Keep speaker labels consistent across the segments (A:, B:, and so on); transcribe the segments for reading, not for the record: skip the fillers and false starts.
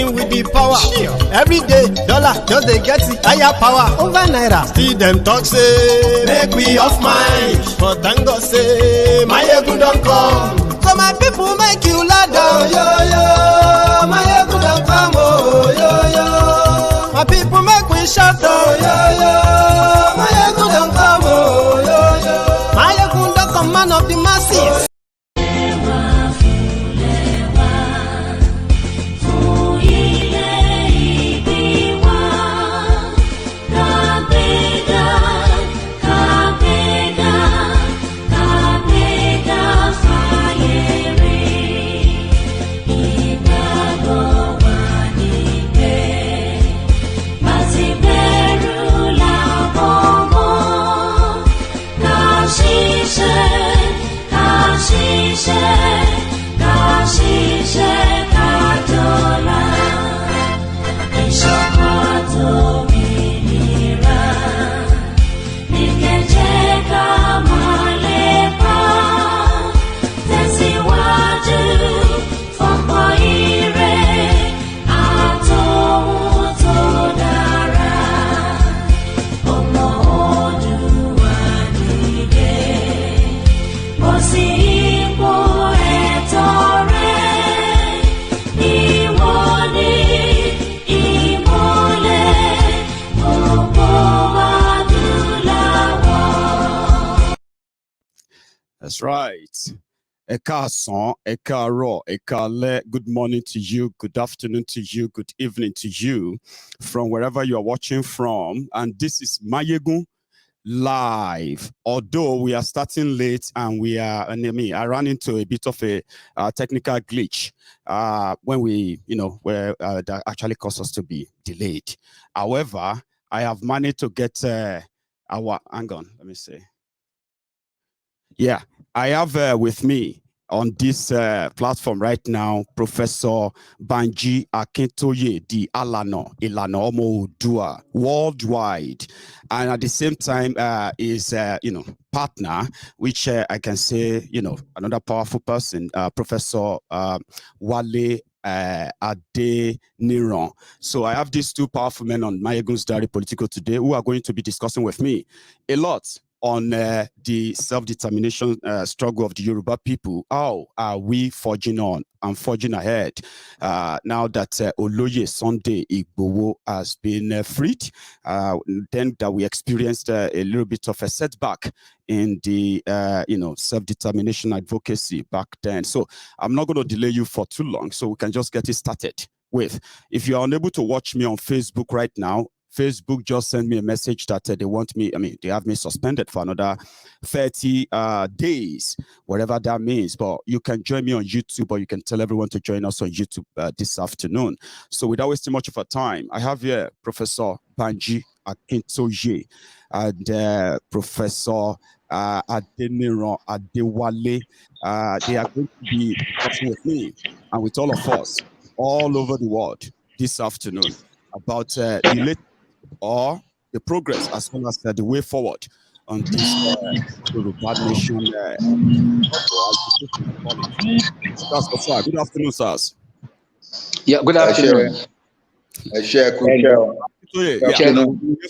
A: working with the power. Every day, dollar just they get the higher power over naira. Still them talk say make we off mind, but thank God say Maiyegun don't come. So my people make you ladder. Oh yo yo, Maiyegun don't come. Oh yo yo, my people make we shout. Oh yo yo, Maiyegun don't come. Oh yo yo, Maiyegun don't come, man of the masses.
B: That's right. Ekason, Ekaro, Ekale, good morning to you, good afternoon to you, good evening to you, from wherever you are watching from. And this is Maiyegun live. Although we are starting late and I ran into a bit of a technical glitch when we, that actually caused us to be delayed. However, I have managed to get hang on, let me see. Yeah, I have with me on this platform right now, Professor Banji Akintoye, the Ilana Omo Odua worldwide, and at the same time is partner, which I can say another powerful person, Professor Wale Adeniran. So I have these two powerful men on Maiyegun's Diary Political today who are going to be discussing with me a lot on the self-determination struggle of the Yoruba people. How are we forging on and forging ahead now that Oloye Sunday Igboho has been freed? Then that we experienced a little bit of a setback in the self-determination advocacy back then. So I'm not going to delay you for too long, so we can just get it started with. If you are unable to watch me on Facebook right now, Facebook just sent me a message that they have me suspended for another 30 days, whatever that means. But you can join me on YouTube, or you can tell everyone to join us on YouTube this afternoon. So without wasting much of our time, I have here Professor Banji Akintoye and Professor Adeniran Adewale. They are going to be discussing with me and with all of us all over the world this afternoon about the latest or the progress as well as the way forward on this Yoruba nation. Good afternoon, sirs.
C: Yeah, good afternoon.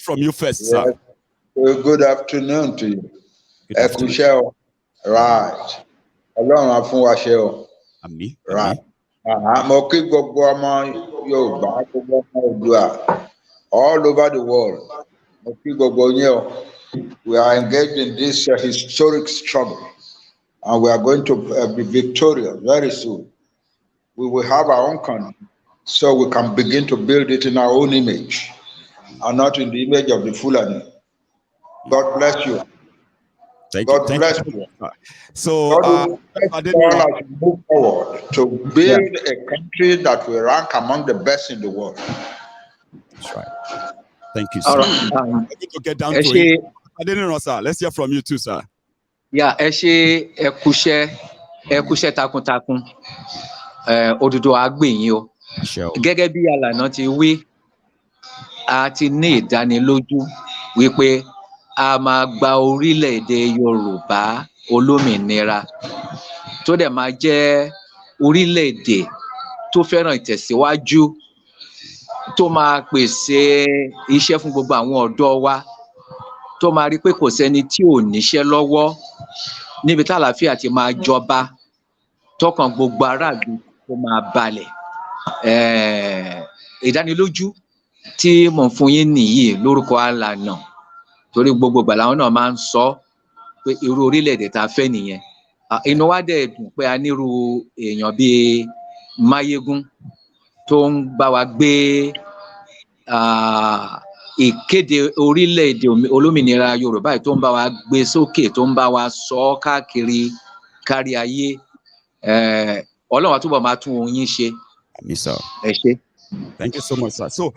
B: From you first, sir.
D: Good afternoon to you. Right. Right. All over the world, we are engaged in this historic struggle, and we are going to be victorious very soon. We will have our own country, so we can begin to build it in our own image, and not in the image of the Fulani. God bless you. God bless you.
B: So,
D: as we move forward to build a country that will rank among the best in the world.
B: That's right. Thank you, sir. All right. I need to get down to it. Adeniran, sir. Let's hear from you too, sir.
C: Yeah, Ekushe takuntakun. Oduduwa agbeyin o. Gẹ́gẹ́ bí Alana ti wí, a ti ní ìdánilójú wípé a máa gba orílẹ̀-èdè Yorùbá olómìnira tó dẹ̀ máa jẹ́ orílẹ̀-èdè tó fẹ́ràn ìtẹ̀síwájú tó máa pèsè iṣẹ́ fún gbogbo àwọn ọ̀dọ́ wa, tó máa rí pé kò sẹ́ni tí ò níṣẹ́ lọ́wọ́, níbi tí àlàáfíà ti máa jọba, tọkàn gbogbo aráàlú tó máa balẹ̀. Ìdánilójú tí mò ń fún yín nìyí lórúkọ alànà, torí gbogbo ìgbà làwọn náà máa ń sọ pé irú orílẹ̀-èdè tá a fẹ́ nìyẹn. Inú wa dẹ̀ dùn pé a nírú èèyàn bíi Maiyegun tó ń bá wa gbé ìkéde orílẹ̀-èdè olómìnira Yorùbá tó ń bá wa gbé sókè, tó ń bá wa sọ káàkiri kárí ayé. Ọlọ́run á túbọ̀ máa tún yín ṣe. Ẹ ṣé.
B: Thank you so much, sir. So,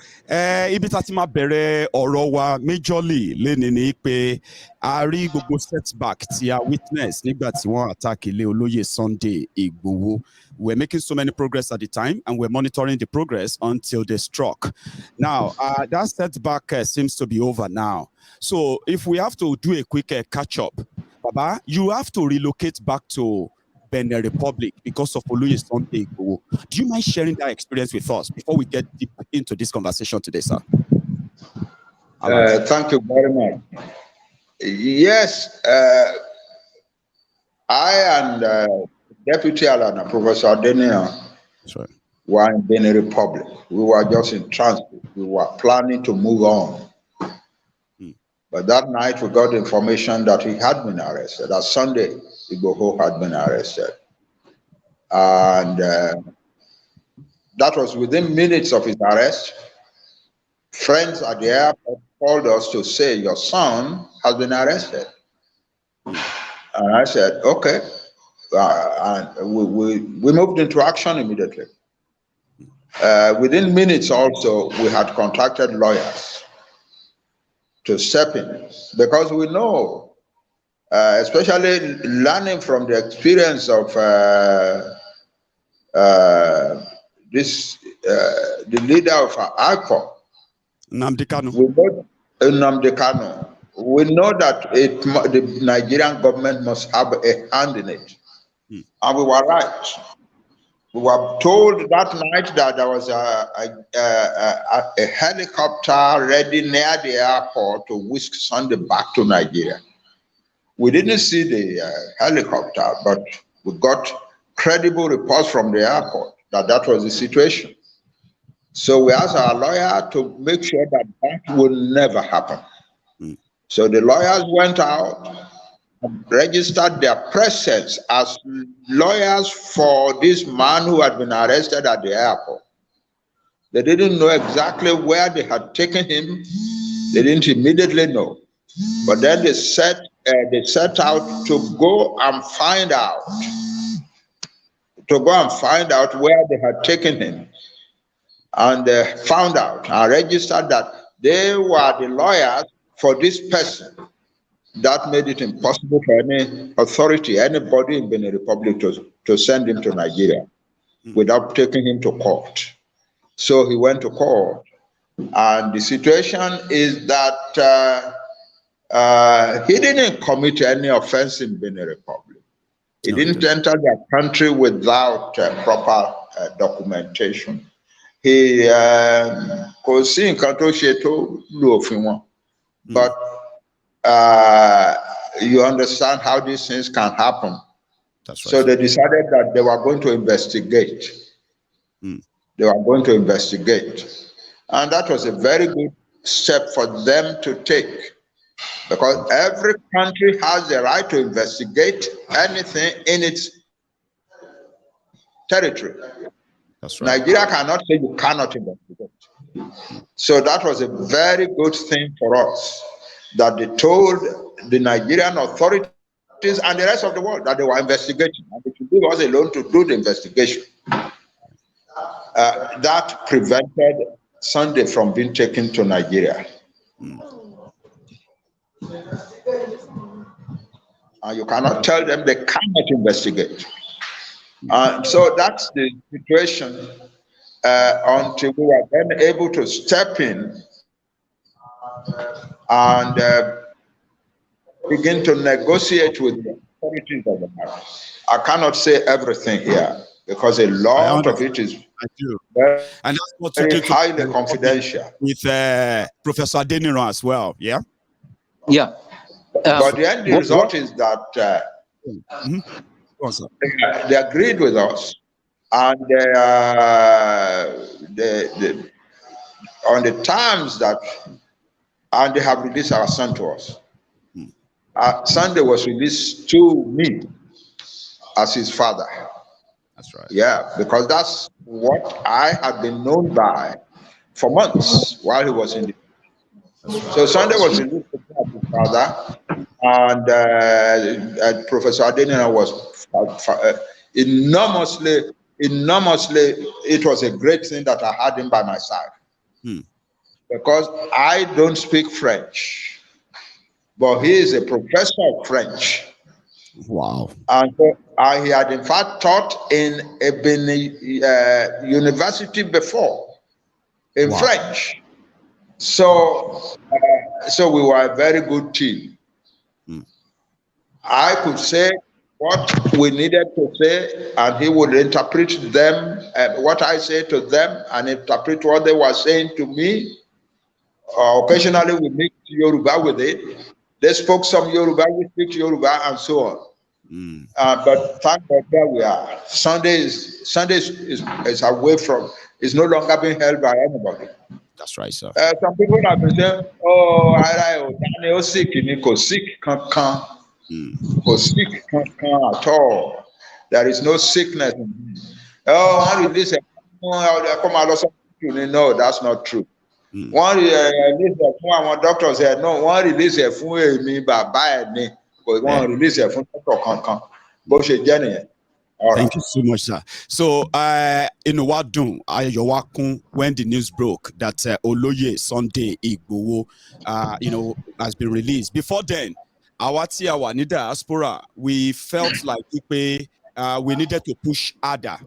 B: ibi tá ti máa bẹ̀rẹ̀ ọ̀rọ̀ wa majorly lénìí ni pé a rí gbogbo setback tí a witness nígbà tí wọ́n attack ilé olóyè Sunday Igboho. We're making so many progress at the time, and we're monitoring the progress until they struck. Now, that setback seems to be over now. So, if we have to do a quick catch-up, Baba, you have to relocate back to Benin Republic because of Oluye Sunday Igboho. Do you mind sharing that experience with us before we get deep into this conversation today, sir?
D: Thank you very much. Yes, I and Deputy Alana, Professor Adeniran, were in Benin Republic. We were just in transit. We were planning to move on. But that night we got information that he had been arrested, that Sunday Igboho had been arrested. And that was within minutes of his arrest. Friends at the airport called us to say, your son has been arrested. And I said, okay. And we moved into action immediately. Within minutes also, we had contacted lawyers to step in, because we know, especially learning from the experience of the leader of IPOB, Nnamdi Kanu. We know that the Nigerian government must have a hand in it. And we were right. We were told that night that there was a helicopter ready near the airport to whisk Sunday back to Nigeria. We didn't see the helicopter, but we got credible reports from the airport that that was the situation. So we asked our lawyer to make sure that that will never happen. So the lawyers went out and registered their presence as lawyers for this man who had been arrested at the airport. They didn't know exactly where they had taken him. They didn't immediately know. But then they set out to go and find out, where they had taken him. And they found out and registered that they were the lawyers for this person. That made it impossible for any authority, anybody in Benin Republic to send him to Nigeria without taking him to court. So he went to court. And the situation is that he didn't commit any offense in Benin Republic. He didn't enter the country without proper documentation. He could see in but you understand how these things can happen. That's right. So they decided that they were going to investigate. They were going to investigate. And that was a very good step for them to take, because every country has the right to investigate anything in its territory. That's right. Nigeria cannot say you cannot investigate. So that was a very good thing for us, that they told the Nigerian authorities and the rest of the world that they were investigating, and they should leave us alone to do the investigation. That prevented Sunday from being taken to Nigeria. And you cannot tell them they cannot investigate. So that's the situation until we were then able to step in and begin to negotiate with the authorities of the matter. I cannot say everything here because a lot of it is
B: I do.
D: Very,
B: And that's what
D: very
B: talking
D: highly confidential.
B: with Professor Adeniran as well. Yeah.
C: Yeah.
D: But the end result is that they agreed with us, and on the terms that, and they have released our son to us. Sunday was released to me as his father.
B: That's right.
D: Yeah, because that's what I had been known by for months while he was in the. So Sunday was released to me as his father, and Professor Adeniran was enormously. It was a great thing that I had him by my side, because I don't speak French, but he is a professor of French.
B: Wow.
D: And so he had in fact taught in a Benin university before in French. So, so we were a very good team. I could say what we needed to say, and he would interpret them, what I say to them, and interpret what they were saying to me. Occasionally we mix Yoruba with it. They spoke some Yoruba, we speak Yoruba, and so on. But thank God where we are. Sunday is away from, is no longer being held by anybody.
B: That's right, sir.
D: Some people have been saying, oh, Daniel sick, ko sick kankan, ko sick kankan at all. There is no sickness in him. Oh, one release no, that's not true. One release one doctor said, no, one release a fún me bàbá ẹ̀ ni, but one release a fún doctor kankan. Bó ṣe jẹ́ nìyẹn.
B: Thank you so much, sir. So, what do when the news broke that Oloye Sunday Igboho, has been released? Before then, our diaspora, we felt like we needed to push harder,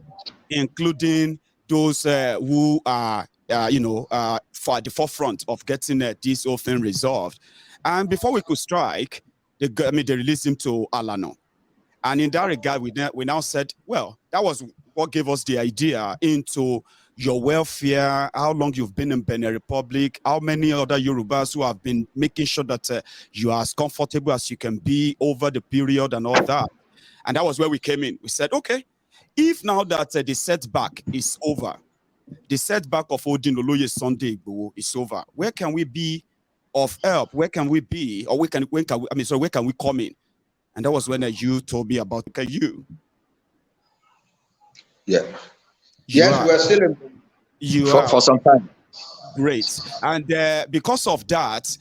B: including those who are, for the forefront of getting this whole thing resolved. And before we could strike, they released him to Alano. And in that regard, we now said, well, that was what gave us the idea into your welfare, how long you've been in Benin Republic, how many other Yorubas who have been making sure that you are as comfortable as you can be over the period and all that. And that was where we came in. We said, okay, if now that the setback is over, the setback of Odin Oloye Sunday Igboho is over, where can we be of help? Where can we be? Or where can we come in? And that was when you told me about you.
D: Yeah. Yes, we're still in
C: for some time.
B: Great. And because of that,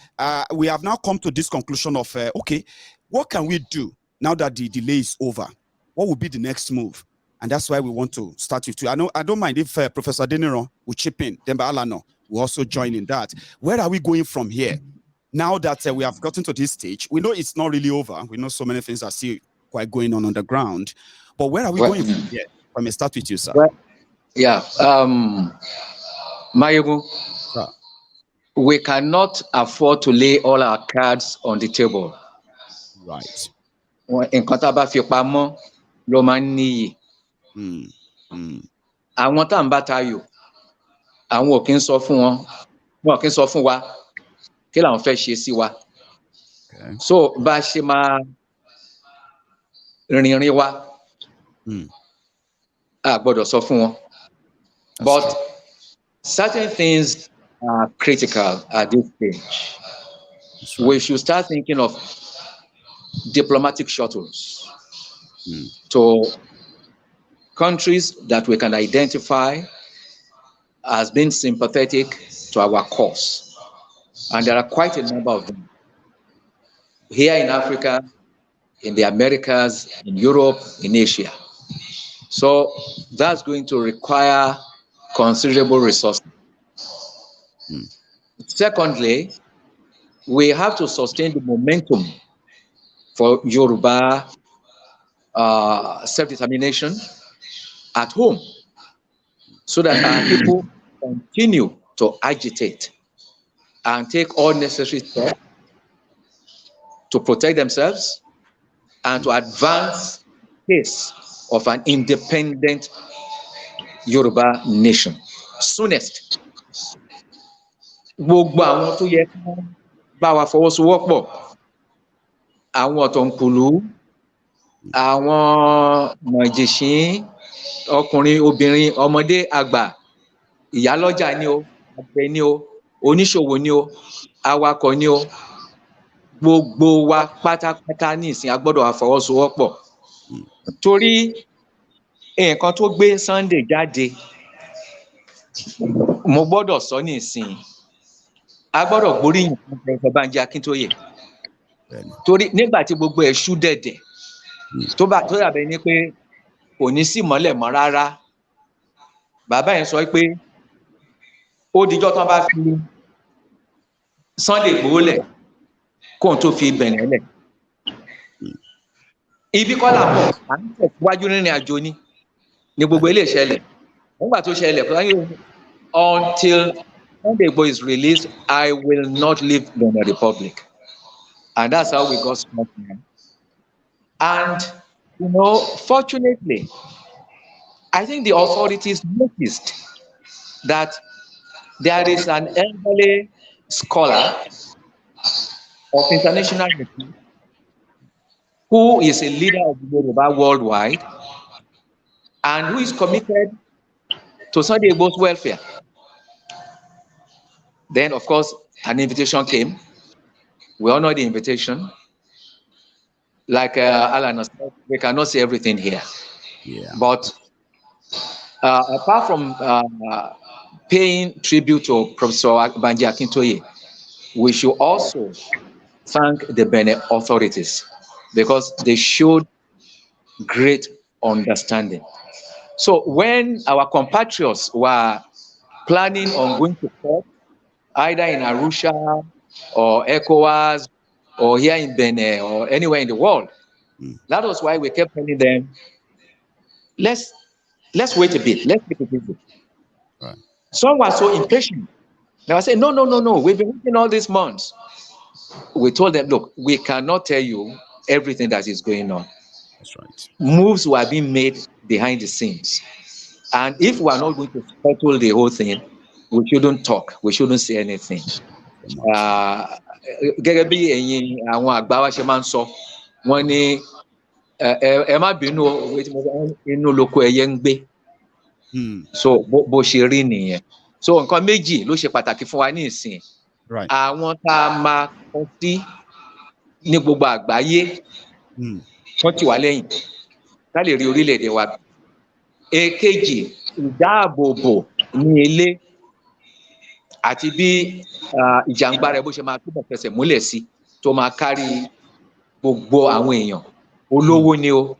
B: we have now come to this conclusion of, okay, what can we do now that the delay is over? What will be the next move? And that's why we want to start with you. I don't mind if Professor Adeniran will chip in. Then Alano will also join in that. Where are we going from here? Now that we have gotten to this stage, we know it's not really over. We know so many things are still quite going on the ground. But where are we going from here? Let me start with you, sir.
C: Well, yeah. Maiyegun, we cannot afford to lay all our cards on the table.
B: Right.
C: Nǹkan tá bá fi pamọ́ ló máa ń níyì. Àwọn tá ń bá tayò, àwọn ò kí ń sọ fún wọn, wọn ò kí ń sọ fún wa. Kí làwọn fẹ́ ṣe sí wa. So bá ṣe máa rìnrìn wa, a gbọ́dọ̀ sọ fún wọn. But certain things are critical at this stage. Right. We should start thinking of diplomatic shuttles to countries that we can identify as being sympathetic to our cause. And there are quite a number of them. Here in Africa, in the Americas, in Europe, in Asia. So that's going to require considerable resources. Secondly, we have to sustain the momentum for Yoruba self-determination at home so that our people continue to agitate and take all necessary steps to protect themselves and to advance the case of an independent Yoruba nation soonest. Gbogbo àwọn tó yẹ kí bá wa fọwọ́sowọ́pọ̀, àwọn ọ̀tọ̀nkùlú, àwọn mọ̀jẹ̀sín, ọkùnrin, obìnrin, ọmọdé, àgbà, ìyálọ́jà ni o, àgbẹ̀ ni o, oníṣòwò ni o, awakọ̀ ni o, gbogbo wa pátápátá ní ìsìn a gbọ́dọ̀ wá fọwọ́sowọ́pọ̀. Torí nǹkan tó gbé Sunday jáde, mo gbọ́dọ̀ sọ ní ìsìn, a gbọ́dọ̀ gbóríyìn fún Professor Banji Akintoye. Torí nígbà tí gbogbo ẹ̀ ṣú dẹ̀dẹ̀, tó dàbẹ̀ ni pé kò ní sí mọ́lẹ̀ mọ́ rárá, bàbá yẹn sọ pé ó dijọ́ tán bá fi Sunday Igboho lẹ̀ kóun tó fi Benin lẹ̀. Ibi kọ́là pọ̀, à ń tẹ̀síwájú nínú àjò ní gbogbo ilé ìṣẹ̀lẹ̀. Nígbà tó ṣẹlẹ̀, until Sunday Igboho is released, I will not leave Benin Republic. And that's how we got started. And, you know, fortunately, I think the authorities noticed that there is an elderly scholar of international repute who is a leader of the Yoruba worldwide and who is committed to Sunday Igboho's welfare. Then, of course, an invitation came. We honored the invitation. Like Alan said, we cannot say everything here.
B: Yeah.
C: But apart from paying tribute to Professor Banji Akintoye, we should also thank the Benin authorities because they showed great understanding. So when our compatriots were planning on going to court, either in Arusha or ECOWAS or here in Benin or anywhere in the world, that was why we kept telling them, let's wait a bit, let's take it easy.
B: Right.
C: Some were so impatient. They were saying, no, we've been waiting all these months. We told them, look, we cannot tell you everything that is going on.
B: That's right.
C: Moves were being made behind the scenes. And if we are not going to settle the whole thing, we shouldn't talk. We shouldn't say anything. Gẹ́gẹ́ bí ẹ̀yin àwọn àgbà wa ṣe máa ń sọ, wọ́n ní ẹ má bínú inú lóko ẹyẹ ń gbé. So bó ṣe rí nìyẹn. So nǹkan méjì ló ṣe pàtàkì fún wa ní ìsìn. Àwọn tá a máa kọ́ sí ní gbogbo àgbáyé wọ́n ti wà lẹ́yìn ká lè rí orílẹ̀-èdè wa. Èkejì, ìdáàbòbò ní ilé àti bí ìjàngbara ẹ̀ bó ṣe máa túbọ̀ fẹsẹ̀ múlẹ̀ sí tó máa kárí gbogbo àwọn èèyàn, olówó ni o,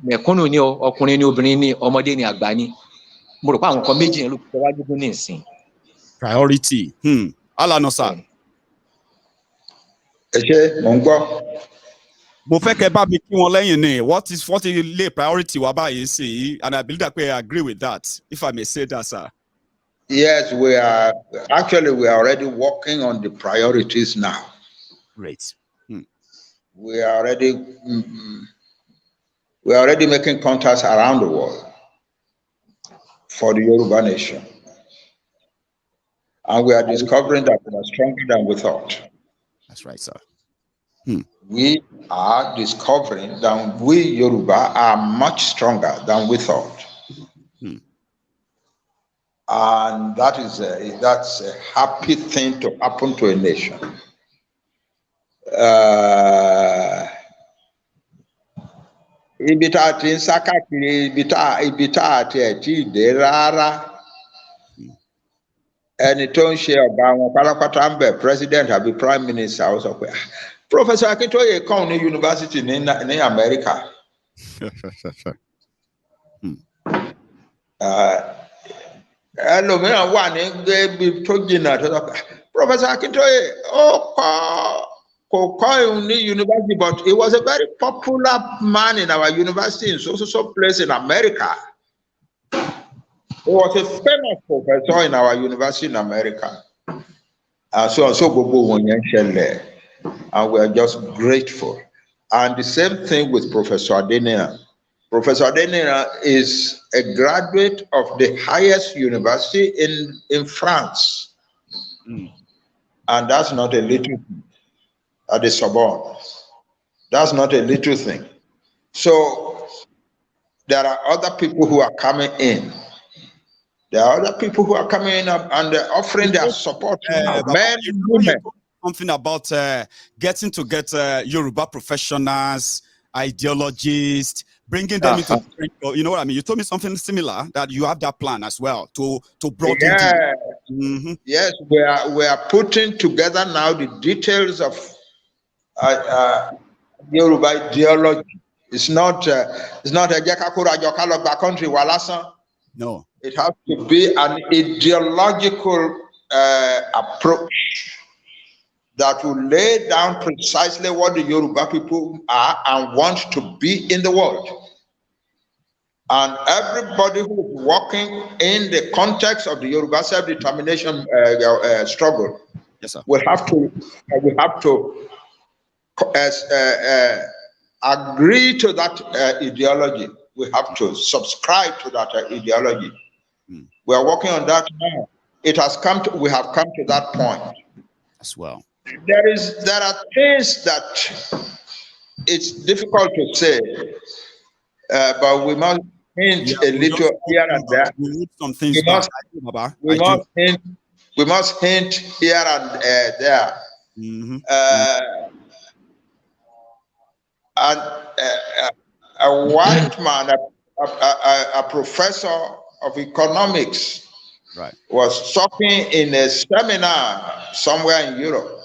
C: mẹ̀kúnnù ni o, ọkùnrin ni, obìnrin ni, ọmọdé ni, àgbà ni. Mo rò pé àwọn kan méjì yẹn ló fi wájú ní ìsìn.
B: Priority. Alanosa.
D: Ẹ ṣé, mò ń gbọ́.
B: Mo fẹ́ kẹ́ bá mi kí wọn lẹ́yìn ni. What ilé priority wa báyìí sí? And I believe that I agree with that, if I may say that, sir.
D: Yes, we are already working on the priorities now.
B: Great.
D: We are already making contacts around the world for the Yoruba nation. And we are discovering that we are stronger than we thought.
B: That's right, sir.
D: We are discovering that we Yoruba are much stronger than we thought. And that's a happy thing to happen to a nation. Ibi tá a ti ń sá káàkiri, ibi tá a ti ẹ̀ tí ì dé rárá. Ẹni tó ń ṣe ọ̀gá wọn pátápátá ń bẹ̀ president àbí prime minister ó sọ pé Professor Akintoye kàn ní university ní America. Ẹlòmíràn wà ní gbébi tó jìnnà tó sọ pé Professor Akintoye kò kọ́ ní university, but he was a very popular man in our university in so place in America. He was a famous professor in our university in America. So gbogbo wọn yẹn ṣẹlẹ̀, and we are just grateful. And the same thing with Professor Adeniran. Professor Adeniran is a graduate of the highest university in France. And that's not a little thing at the Sorbonne. That's not a little thing. So there are other people who are coming in. There are other people who are coming in and they're offering their support. Men and women.
B: Something about getting to get Yoruba professionals, ideologists, bringing them into, you know what I mean? You told me something similar, that you have that plan as well to broaden.
D: Yes, we are putting together now the details of Yoruba ideology. It's not a country walasan.
B: No,
D: it has to be an ideological approach that will lay down precisely what the Yoruba people are and want to be in the world. And everybody who is working in the context of the Yoruba self-determination struggle,
B: yes, sir,
D: will have to agree to that ideology. We have to subscribe to that ideology. We are working on that now. It has come to, we have come to that point
B: as well.
D: There are things that it's difficult to say, but we must hint a little here and there.
B: We need some things.
D: We must hint here and there. And a white man, a professor of economics,
B: right,
D: was talking in a seminar somewhere in Europe.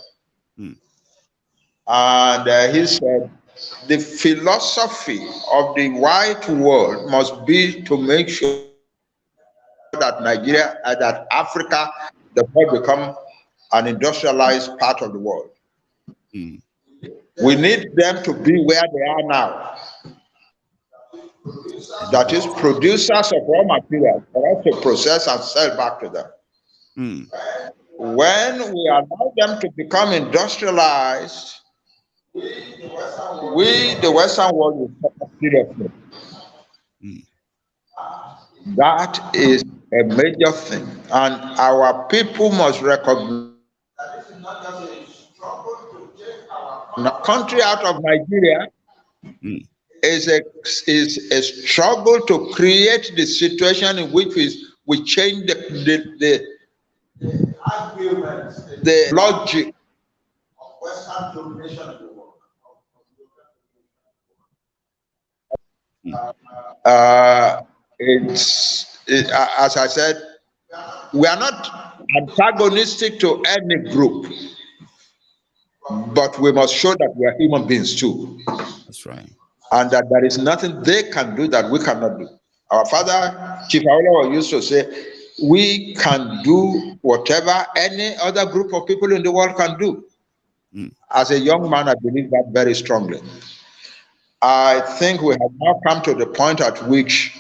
D: And he said, the philosophy of the white world must be to make sure that Nigeria, that Africa, the world become an industrialized part of the world. We need them to be where they are now. That is, producers of raw materials for us to process and sell back to them. When we allow them to become industrialized, we, the Western world, will suffer seriously. That is a major thing, and our people must recognize the country out of Nigeria is a struggle to create the situation in which we change the logic of Western domination of the world. As I said, we are not antagonistic to any group, but we must show that we are human beings too.
B: That's right.
D: And that there is nothing they can do that we cannot do. Our father, Chief Awolowo, used to say, we can do whatever any other group of people in the world can do. As a young man, I believe that very strongly. I think we have now come to the point at which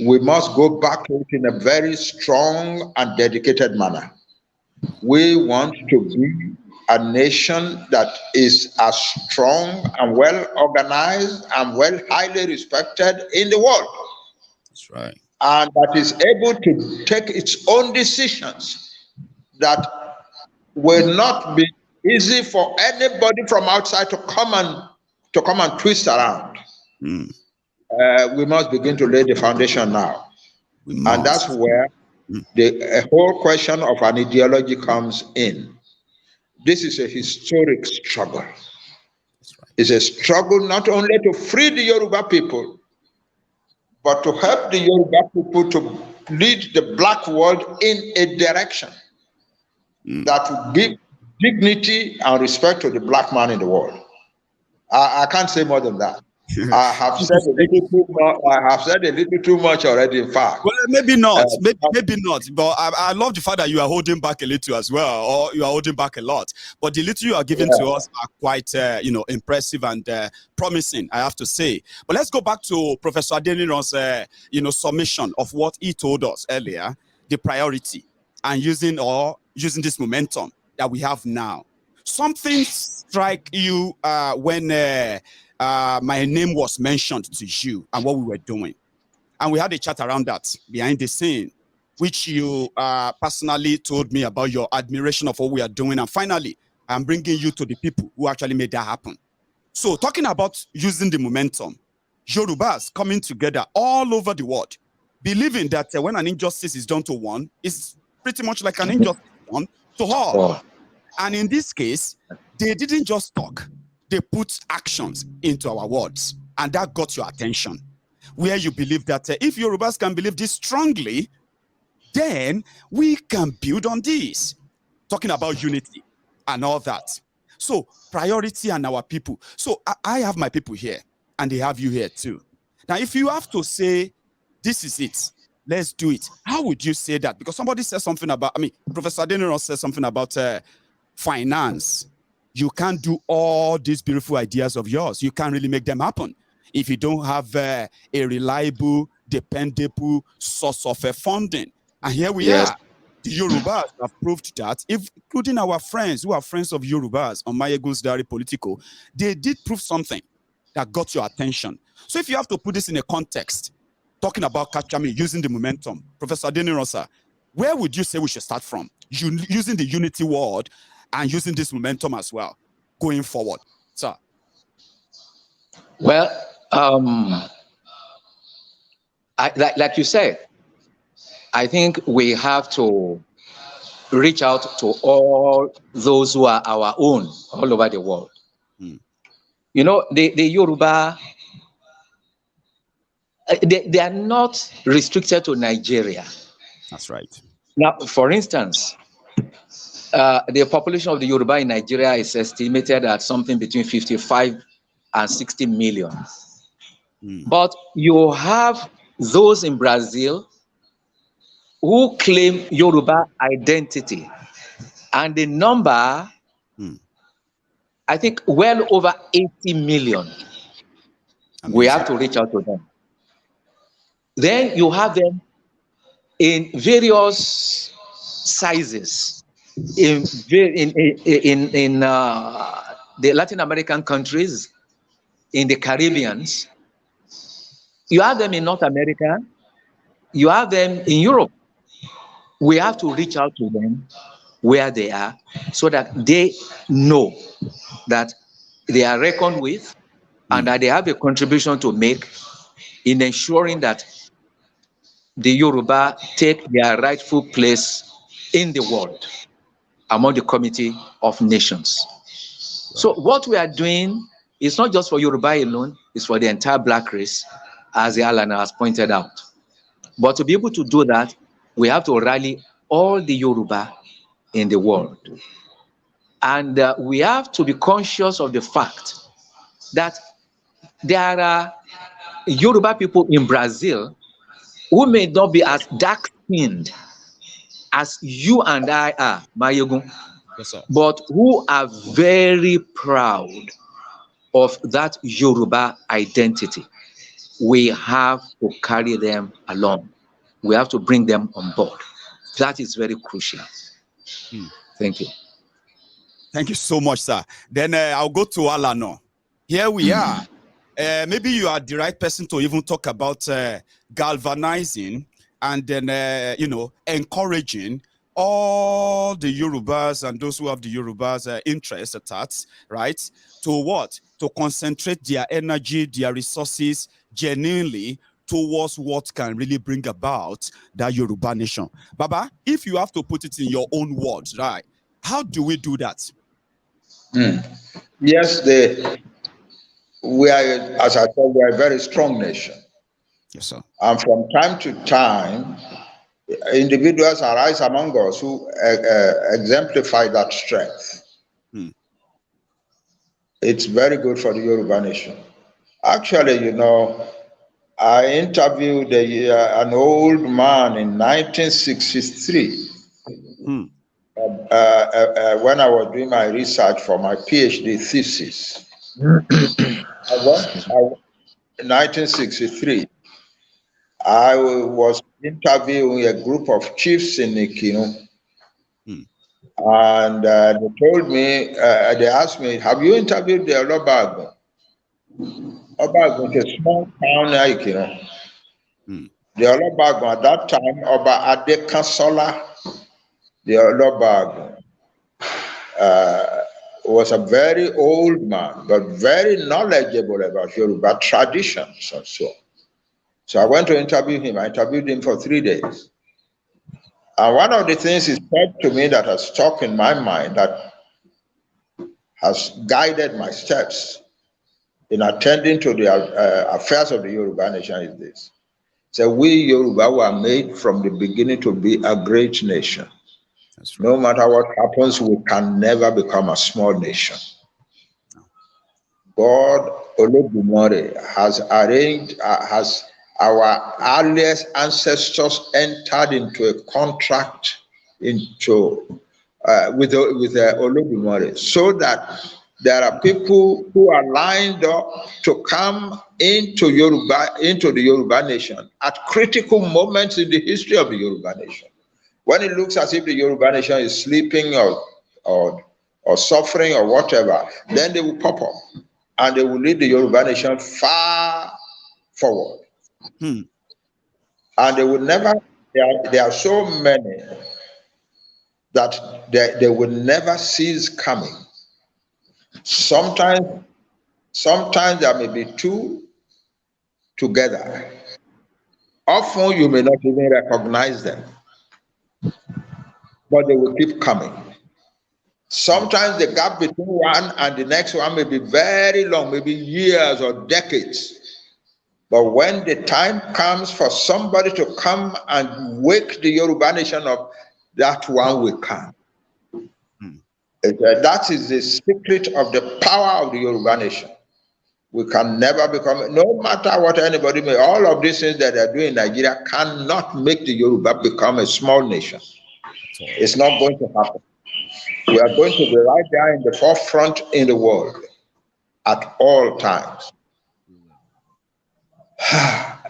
D: we must go back to it in a very strong and dedicated manner. We want to be a nation that is as strong and well organized and highly respected in the world.
B: That's right.
D: And that is able to take its own decisions that will not be easy for anybody from outside to come and twist around. We must begin to lay the foundation now. And that's where the whole question of an ideology comes in. This is a historic struggle. That's right. It's a struggle not only to free the Yoruba people, but to help the Yoruba people to lead the black world in a direction that will give dignity and respect to the black man in the world. I can't say more than that. I have said a little too much already, in fact.
B: Well, maybe not, maybe not. But I love the fact that you are holding back a little as well, or you are holding back a lot. But the little you are giving to us are quite, impressive and promising, I have to say. But let's go back to Professor Adeniran's, summation of what he told us earlier, the priority, and using this momentum that we have now. Something strike you when my name was mentioned to you and what we were doing. And we had a chat around that behind the scene, which you personally told me about your admiration of what we are doing. And finally, I'm bringing you to the people who actually made that happen. So talking about using the momentum, Yorubas coming together all over the world, believing that when an injustice is done to one, it's pretty much like an injustice done to all. And in this case, they didn't just talk. They put actions into our words. And that got your attention. Where you believe that if Yorubas can believe this strongly, then we can build on this. Talking about unity and all that. So priority and our people. So I have my people here and they have you here too. Now, if you have to say, this is it, let's do it. How would you say that? Because somebody said something about, Professor Adeniran said something about finance. You can't do all these beautiful ideas of yours. You can't really make them happen if you don't have a reliable, dependable source of funding. And here we are. The Yorubas have proved that, including our friends who are friends of Yorubas on Maiyegun's Diary Political, they did prove something that got your attention. So if you have to put this in a context, talking about using the momentum, Professor Adeniran, sir, where would you say we should start from? Using the unity word and using this momentum as well, going forward, sir?
C: Well, like you said, I think we have to reach out to all those who are our own all over the world. You know, the Yoruba, they are not restricted to Nigeria.
B: That's right.
C: Now, for instance, the population of the Yoruba in Nigeria is estimated at something between 55 and 60 million. But you have those in Brazil who claim Yoruba identity. And the number, I think, well over 80 million. Amazing. We have to reach out to them. Then you have them in various sizes. In the Latin American countries, in the Caribbeans, you have them in North America, you have them in Europe. We have to reach out to them where they are so that they know that they are reckoned with and that they have a contribution to make in ensuring that the Yoruba take their rightful place in the world among the community of nations. So what we are doing is not just for Yoruba alone, it's for the entire black race, as Alan has pointed out. But to be able to do that, we have to rally all the Yoruba in the world. And we have to be conscious of the fact that there are Yoruba people in Brazil who may not be as dark-skinned as you and I are, Maiyegun, but who are very proud of that Yoruba identity. We have to carry them along. We have to bring them on board. That is very crucial. Thank you.
B: Thank you so much, sir. Then I'll go to Alano. Here we are. Maybe you are the right person to even talk about galvanizing and then, encouraging all the Yorubas and those who have the Yorubas interest at that, right? To what? To concentrate their energy, their resources genuinely towards what can really bring about that Yoruba nation. Baba, if you have to put it in your own words, right? How do we do that?
D: Yes, we are, as I said, we are a very strong nation.
B: Yes, sir.
D: And from time to time, individuals arise among us who exemplify that strength. It's very good for the Yoruba nation. Actually, I interviewed an old man in 1963 when I was doing my research for my PhD thesis. In 1963, I was interviewing a group of chiefs in Ikinu, and they told me, they asked me, have you interviewed the Yoruba? Obagun is a small town near Ikiro. The Olobagun at that time, Oba Adekansola, the Olobagun, was a very old man, but very knowledgeable about Yoruba traditions and so on. So I went to interview him. I interviewed him for 3 days. And one of the things he said to me that has stuck in my mind, that has guided my steps in attending to the affairs of the Yoruba nation is this. So we Yoruba were made from the beginning to be a great nation. Right. No matter what happens, we can never become a small nation. God Olodumare has arranged, has our earliest ancestors entered into a contract with Olodumare, so that there are people who are lined up to come into the Yoruba nation at critical moments in the history of the Yoruba nation. When it looks as if the Yoruba nation is sleeping or suffering or whatever, then they will pop up and they will lead the Yoruba nation far forward. And they will never, there are so many that they will never cease coming. Sometimes there may be two together. Often you may not even recognize them, but they will keep coming. Sometimes the gap between one and the next one may be very long, maybe years or decades. But when the time comes for somebody to come and wake the Yoruba nation up, that one will come. That is the secret of the power of the Yoruba nation. We can never become, no matter what anybody may, all of these things that they're doing in Nigeria cannot make the Yoruba become a small nation. It's not going to happen. We are going to be right there in the forefront in the world at all times.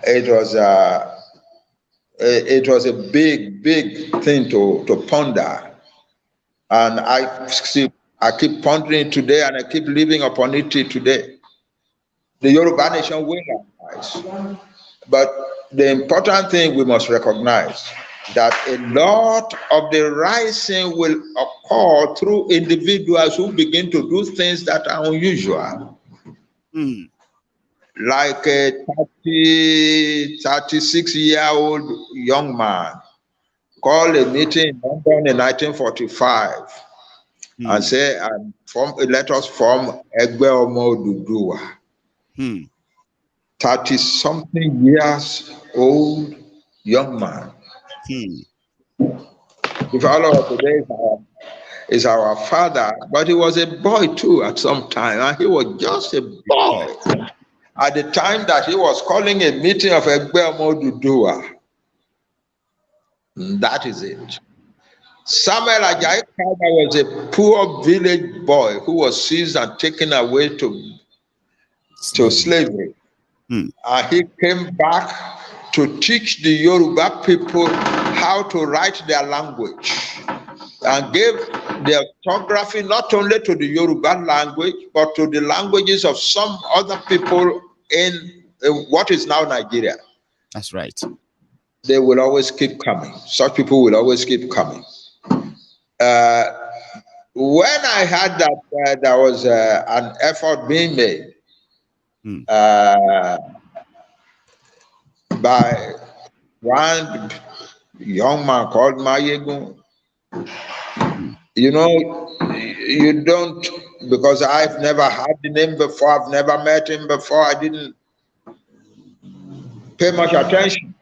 D: It was a big thing to ponder. And I keep pondering it today, and I keep living upon it today. The Yoruba nation will rise. But the important thing we must recognize that a lot of the rising will occur through individuals who begin to do things that are unusual. Like a 36-year-old young man called a meeting in London in 1945 and say, let us form Egbe Omo Oduduwa. 30-something years old young man. If all of us today is our father, but he was a boy too at some time, and he was just a boy at the time that he was calling a meeting of Egbe Omo Oduduwa. That is it. Samuel Ajayi Crowther was a poor village boy who was seized and taken away to slavery. And he came back to teach the Yoruba people how to write their language, and gave the orthography not only to the Yoruba language, but to the languages of some other people in what is now Nigeria.
B: That's right.
D: They will always keep coming. Such people will always keep coming. When I heard that there was an effort being made by one young man called Maiyegun, you don't, because I've never had the name before, I've never met him before, I didn't pay much attention.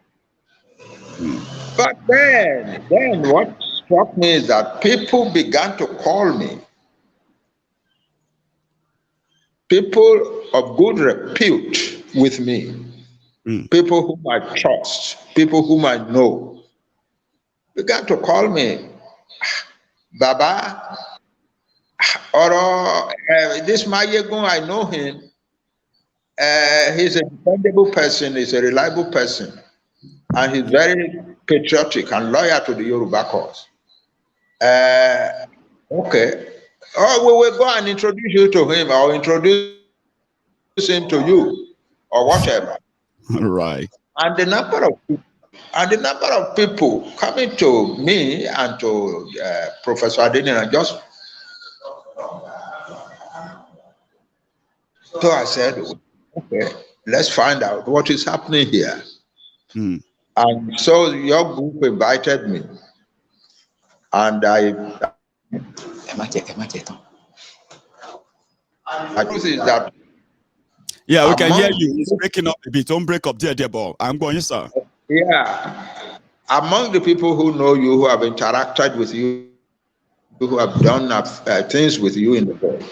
D: But then what struck me is that people began to call me. People of good repute with me. People whom I trust, people whom I know, began to call me, Baba, or this Maiyegun, I know him. He's a dependable person, he's a reliable person, and he's very patriotic and loyal to the Yoruba cause. Okay. Oh, we will go and introduce you to him. I'll introduce him to you or whatever.
B: Right.
D: And the number of people coming to me and to Professor Adeniran just. So I said, okay, let's find out what is happening here.
B: Mm.
D: And so your group invited me, and I truth is that.
B: Yeah, we can hear you. It's breaking up a bit. Don't break up there, boy. I'm going, sir.
D: Yeah. Among the people who know you, who have interacted with you, who have done things with you in the world,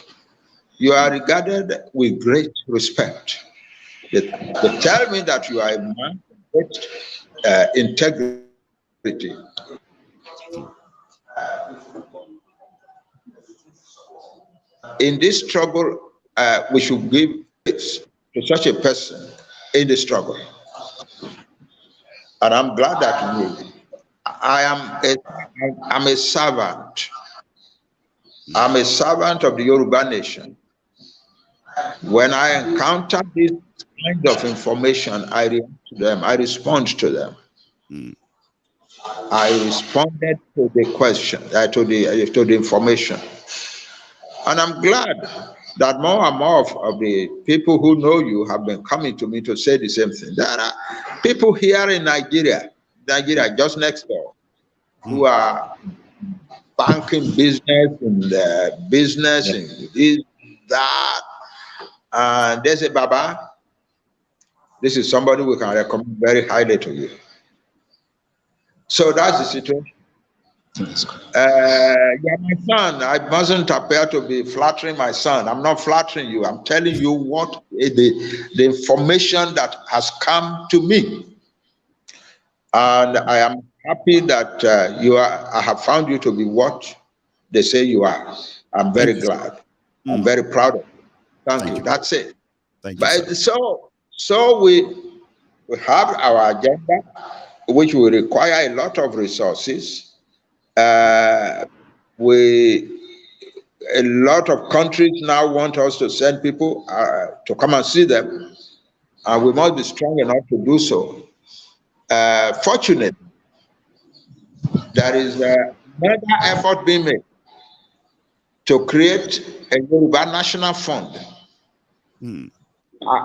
D: you are regarded with great respect. They tell me that you are a man of great integrity. In this struggle, we should give this to such a person in the struggle. And I'm glad that I'm a servant. I'm a servant of the Yoruba nation. When I encounter this kind of information, I react to them. I respond to them.
B: Mm.
D: I responded to the question, to the information. And I'm glad that more and more of the people who know you have been coming to me to say the same thing. There are people here in Nigeria just next door, who are banking business and business and this, that. And they say, Baba, this is somebody we can recommend very highly to you. So that's the situation. Yeah, my son, I mustn't appear to be flattering my son. I'm not flattering you. I'm telling you what the information that has come to me. And I am happy that I have found you to be what they say you are. I'm very glad. I'm very proud of you. Thank you. That's it.
B: Thank you,
D: so we have our agenda, which will require a lot of resources. A lot of countries now want us to send people to come and see them, and we must be strong enough to do so. Fortunately, there is another effort being made to create a Yoruba national fund.
B: Mm.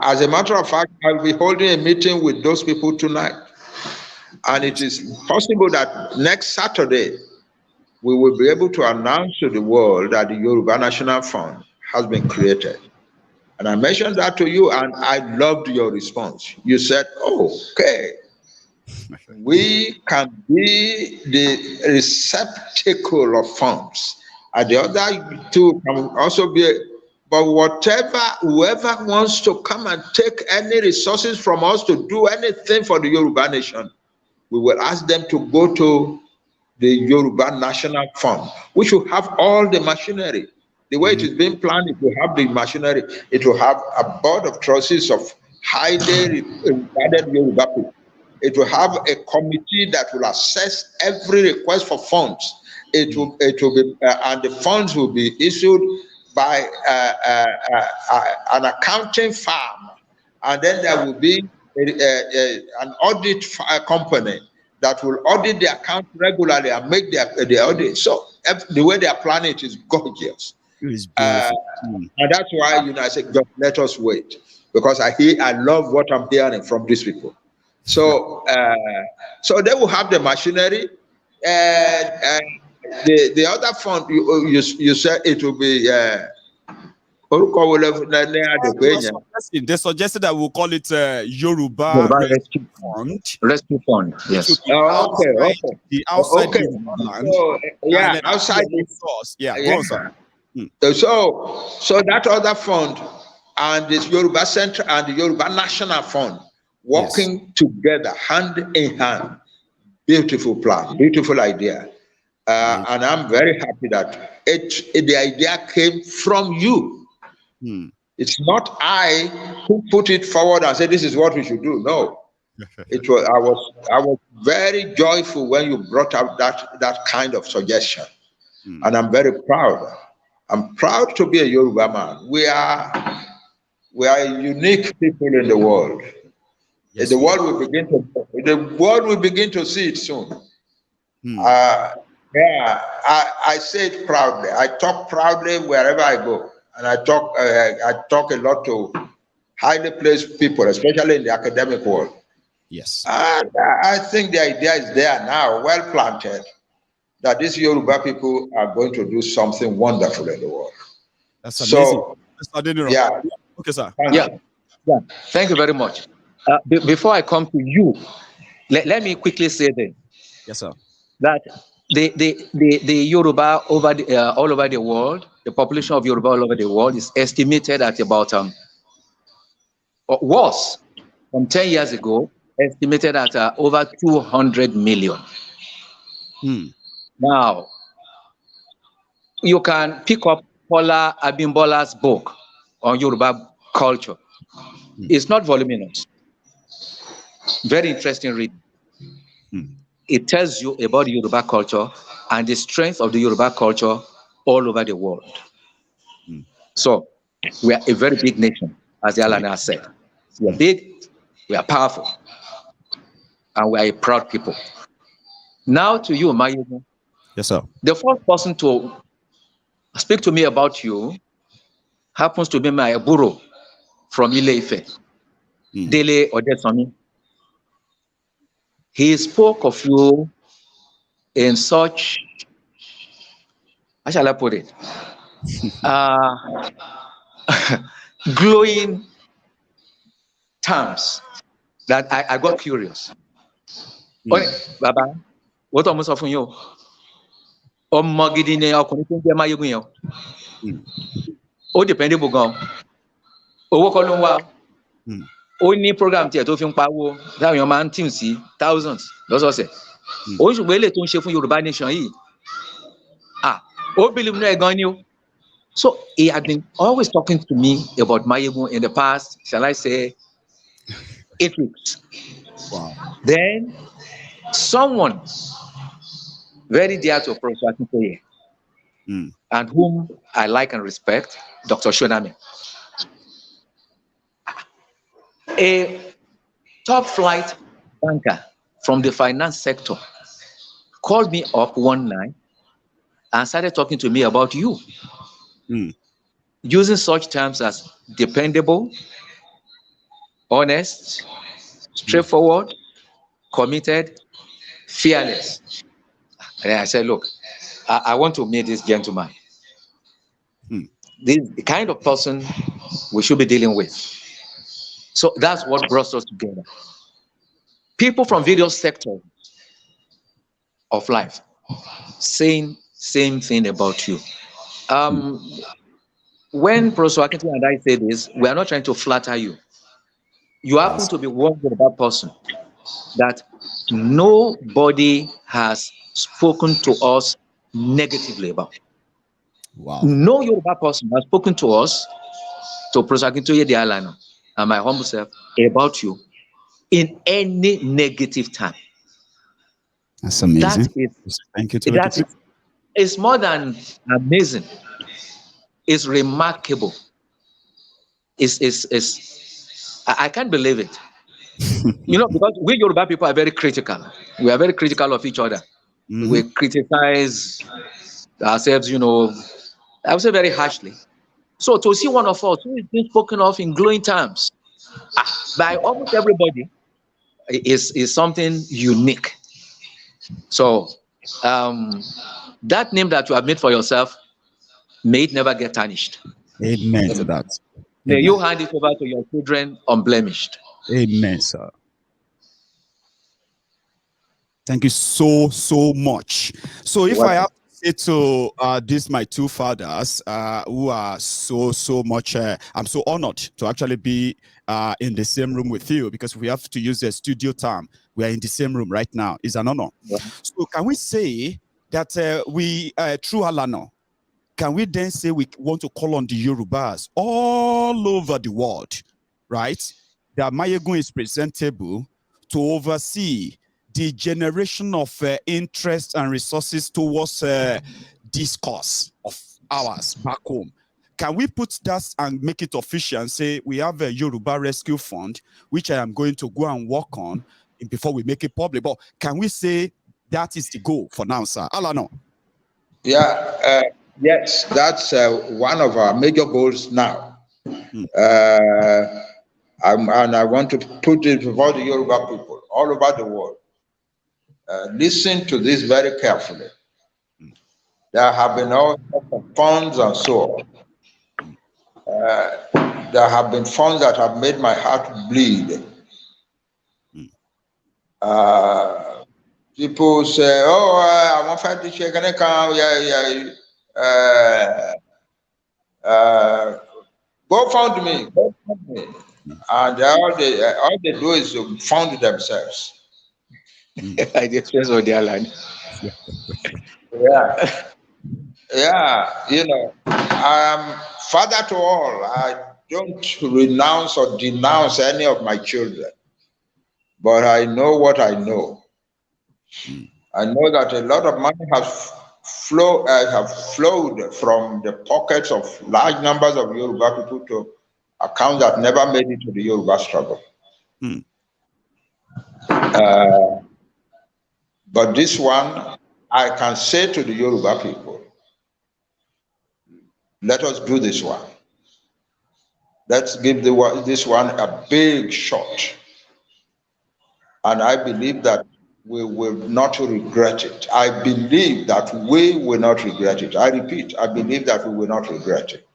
D: As a matter of fact, I'll be holding a meeting with those people tonight, and it is possible that next Saturday we will be able to announce to the world that the Yoruba National Fund has been created. And I mentioned that to you, and I loved your response. You said, oh, okay, we can be the receptacle of funds. And the other two can also be, but whoever wants to come and take any resources from us to do anything for the Yoruba nation, we will ask them to go to the Yoruba National Fund, which will have all the machinery. The way it is being planned, it will have the machinery. It will have a board of trustees of highly regarded Yoruba people. It will have a committee that will assess every request for funds. It will be, and the funds will be issued by an accounting firm, and then there will be an audit company that will audit the account regularly and make the audit. So the way they are planning it is gorgeous.
B: It's beautiful.
D: And that's why I said, God, let us wait, because I love what I'm hearing from these people. So so they will have the machinery. The other fund you said it will be.
B: They suggested that we'll call it Yoruba Rescue Fund.
C: Rescue Fund, yes.
D: Okay.
B: The outside land.
D: So, yeah, outside
B: the source. Yeah,
D: yeah.
B: Go on, sir.
D: So that other fund and this Yoruba Center and the Yoruba National Fund working together, hand in hand. Beautiful plan, beautiful idea. And I'm very happy that the idea came from you. It's not I who put it forward and said this is what we should do. No, it was I was very joyful when you brought up that kind of suggestion, and I'm very proud. I'm proud to be a Yoruba man. We are unique people in the world.
B: Yes,
D: The world will begin to see it soon. Yeah, I say it proudly. I talk proudly wherever I go, and I talk a lot to highly placed people, especially in the academic world.
B: Yes.
D: And I think the idea is there now, well planted, that these Yoruba people are going to do something wonderful in the world.
B: That's amazing.
D: So, yeah.
B: Okay, sir.
C: Yeah. Thank you very much. Before I come to you, let me quickly say this.
B: Yes, sir.
C: That the Yoruba all over the world, the population of Yoruba all over the world is estimated at about was from 10 years ago estimated at over 200 million. Now, you can pick up Paula Abimbola's book on Yoruba culture. It's not voluminous. Very interesting read. It tells you about Yoruba culture and the strength of the Yoruba culture all over the world. So we are a very big nation, as the Alana said. We are big, we are powerful, and we are a proud people. Now to you, Maiyegun.
B: Yes, sir.
C: The first person to speak to me about you happens to be my Aburo from Ile-Ife, Dele Odesami. He spoke of you in such, how shall I put it, glowing terms that I got curious. Baba, what almost often you? Ọmọ gidi ni ọkùnrin tó ń jẹ́ Maiyegun yẹn. Ó dependable gan. Owó kọ́ ló ń wá. Ó ní program tiẹ̀ tó fi ń pawó táwọn èèyàn máa ń tune sí thousands lọ́sọ̀ọ̀sẹ̀. Ó ń ṣùgbọ́n eléyìí tó ń ṣe fún Yorùbá nation yìí. Ó believe nínú ẹ̀ gan ni o. So he had been always talking to me about Maiyegun in the past, shall I say, 8 weeks.
B: Wow.
C: Then someone very dear to Profs Akintoye, and whom I like and respect, Dr. Shoname, a top flight banker from the finance sector, called me up one night and started talking to me about you, using such terms as dependable, honest, straightforward, committed, fearless. And I said, look, I want to meet this gentleman. This is the kind of person we should be dealing with. So that's what brought us together. People from various sectors of life saying same thing about you. When Professor Akintoye and I say this, we are not trying to flatter you. You happen to be one Yoruba person that nobody has spoken to us negatively about.
B: Wow.
C: No Yoruba person has spoken to us, to Professor Akintoye the Alana, and my humble self, about you in any negative time.
B: That's amazing.
C: Thank you. It's more than amazing. It's remarkable. I can't believe it. Because we Yoruba people are very critical. We are very critical of each other. We criticize ourselves, I would say very harshly. So to see one of us who is being spoken of in glowing terms by almost everybody is something unique. So that name that you have made for yourself, may it never get tarnished.
B: Amen to that.
C: May you hand it over to your children unblemished.
B: Amen, sir. Thank you so much. So if I have to say to these my two fathers who are so much, I'm so honored to actually be in the same room with you, because we have to use the studio term. We are in the same room right now. It's an honor. Yeah. So can we say that we, through Alana, can we then say we want to call on the Yorubas all over the world, right? That Maiyegun is presentable to oversee the generation of interest and resources towards discourse of ours back home. Can we put that and make it official and say we have a Yoruba Rescue Fund, which I am going to go and work on before we make it public? But can we say that is the goal for now, sir? Alano.
D: Yeah, yes, that's one of our major goals now. And I want to put it before the Yoruba people all over the world. Listen to this very carefully. There have been all sorts of funds and so on. There have been funds that have made my heart bleed. People say, "Oh, I want to check an account. Go fund me. Go fund me." And all they do is to fund themselves.
C: At the expense of their land.
D: Yeah. Yeah, you know, I am father to all. I don't renounce or denounce any of my children, but I know what I know. I know that a lot of money has flowed from the pockets of large numbers of Yoruba people to accounts that never made it to the Yoruba struggle. But this one, I can say to the Yoruba people, let us do this one. Let's give this one a big shot. And I believe that we will not regret it. I believe that we will not regret it. I repeat, I believe that we will not regret it.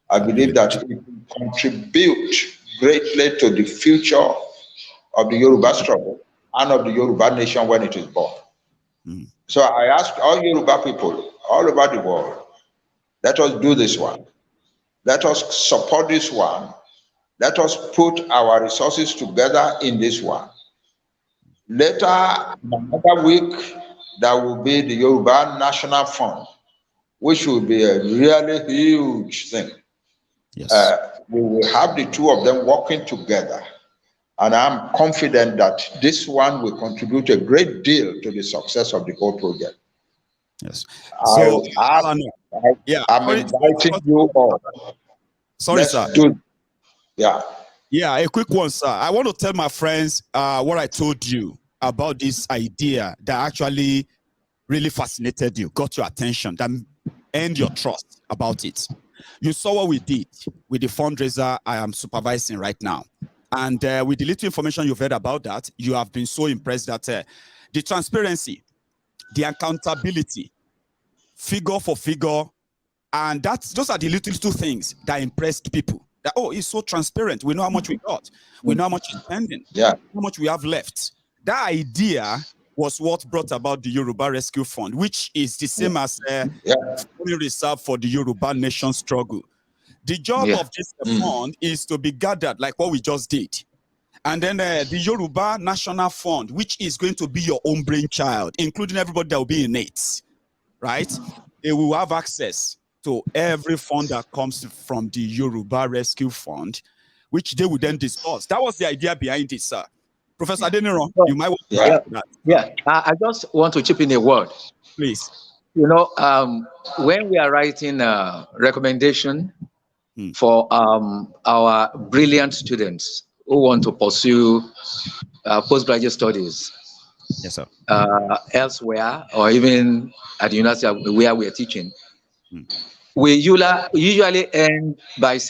D: I believe that it will contribute greatly to the future of the Yoruba struggle and of the Yoruba nation when it is born. So I ask all Yoruba people all over the world, let us do this one. Let us support this one. Let us put our resources together in this one. Later, another week, there will be the Yoruba National Fund, which will be a really huge thing.
B: Yes.
D: We will have the two of them working together. And I'm confident that this one will contribute a great deal to the success of the whole project.
B: Yes. So, I'm
D: inviting you all.
B: Sorry, sir.
D: Yeah,
B: a quick one, sir. I want to tell my friends what I told you about this idea that actually really fascinated you, got your attention, that earned your trust about it. You saw what we did with the fundraiser I am supervising right now. And with the little information you've heard about that, you have been so impressed that the transparency, the accountability, figure for figure, and those are the little things that impressed people. That, oh, it's so transparent. We know how much we got. We know how much is pending.
D: Yeah.
B: How much we have left. That idea was what brought about the Yoruba Rescue Fund, which is the same as fully reserved for the Yoruba nation struggle. The job of this fund is to be gathered like what we just did. And then the Yoruba National Fund, which is going to be your own brainchild, including everybody that will be in it, right? They will have access to every fund that comes from the Yoruba Rescue Fund, which they will then discuss. That was the idea behind it, sir. Professor Adeniran, you might want to add that.
C: Yeah, I just want to chip in a word.
B: Please.
C: You know, when we are writing a recommendation for our brilliant students who want to pursue postgraduate studies elsewhere, or even at the university where we are teaching, we usually end by saying,